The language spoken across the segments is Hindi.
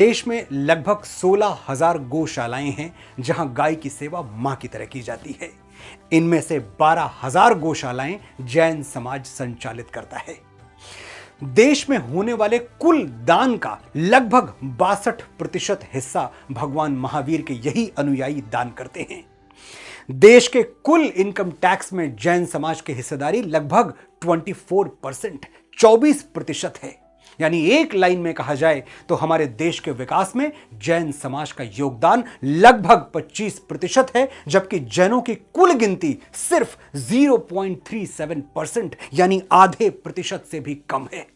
देश में लगभग 16,000 गौशालाएं हैं जहां गाय की सेवा मां की तरह की जाती है। इनमें से 12,000 गौशालाएं जैन समाज संचालित करता है। देश में होने वाले कुल दान का लगभग 62% हिस्सा भगवान महावीर के यही अनुयायी दान करते हैं। देश के कुल इनकम टैक्स में जैन समाज की हिस्सेदारी लगभग 24% है। यानी एक लाइन में कहा जाए तो हमारे देश के विकास में जैन समाज का योगदान लगभग 25% है, जबकि जैनों की कुल गिनती सिर्फ 0.37% यानी आधे प्रतिशत से भी कम है।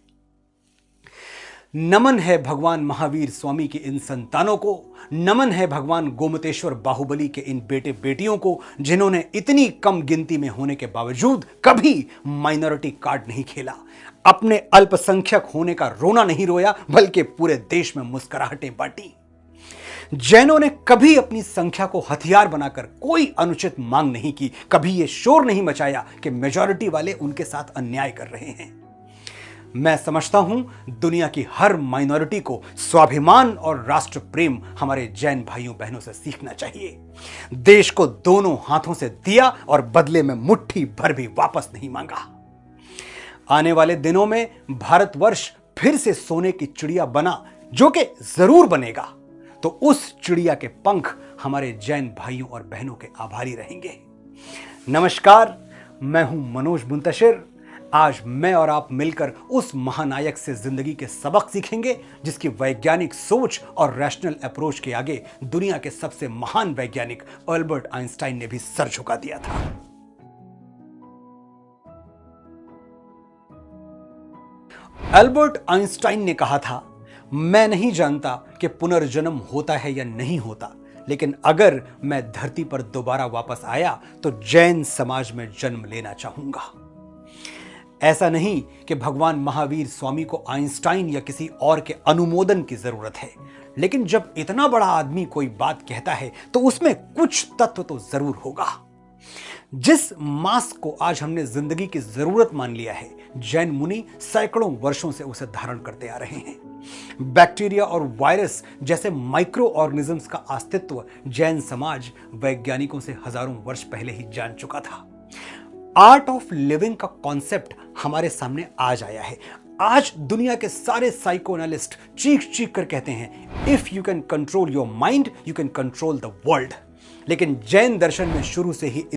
नमन है भगवान महावीर स्वामी की इन संतानों को, नमन है भगवान गोमतेश्वर बाहुबली के इन बेटे बेटियों को, जिन्होंने इतनी कम गिनती में होने के बावजूद कभी माइनॉरिटी कार्ड नहीं खेला, अपने अल्पसंख्यक होने का रोना नहीं रोया, बल्कि पूरे देश में मुस्कुराहटें बांटी। जैनों ने कभी अपनी संख्या को हथियार बनाकर कोई अनुचित मांग नहीं की, कभी यह शोर नहीं मचाया कि मेजॉरिटी वाले उनके साथ अन्याय कर रहे हैं। मैं समझता हूं दुनिया की हर माइनॉरिटी को स्वाभिमान और राष्ट्र प्रेम हमारे जैन भाइयों बहनों से सीखना चाहिए। देश को दोनों हाथों से दिया और बदले में मुट्ठी भर भी वापस नहीं मांगा। आने वाले दिनों में भारतवर्ष फिर से सोने की चिड़िया बना, जो कि जरूर बनेगा, तो उस चिड़िया के पंख हमारे जैन भाइयों और बहनों के आभारी रहेंगे। नमस्कार, मैं हूं मनोज मुंतशिर। आज मैं और आप मिलकर उस महानायक से जिंदगी के सबक सीखेंगे जिसकी वैज्ञानिक सोच और रैशनल अप्रोच के आगे दुनिया के सबसे महान वैज्ञानिक अल्बर्ट आइंस्टाइन ने भी सर झुका दिया था। अल्बर्ट आइंस्टाइन ने कहा था, मैं नहीं जानता कि पुनर्जन्म होता है या नहीं होता, लेकिन अगर मैं धरती पर दोबारा वापस आया तो जैन समाज में जन्म लेना चाहूंगा। ऐसा नहीं कि भगवान महावीर स्वामी को आइंस्टाइन या किसी और के अनुमोदन की जरूरत है, लेकिन जब इतना बड़ा आदमी कोई बात कहता है तो उसमें कुछ तत्व तो जरूर होगा। जिस मास्क को आज हमने जिंदगी की जरूरत मान लिया है, जैन मुनि सैकड़ों वर्षों से उसे धारण करते आ रहे हैं। बैक्टीरिया और वायरस जैसे माइक्रो ऑर्गेनिजम्स का अस्तित्व जैन समाज वैज्ञानिकों से हजारों वर्ष पहले ही जान चुका था। आर्ट ऑफ लिविंग का कॉन्सेप्ट हमारे सामने आज आया है। आज दुनिया के सारे साइकोएनालिस्ट चीख चीख कर कहते हैं, if you can control your mind you can control the world. लेकिन जैन दर्शन में शुरू से ही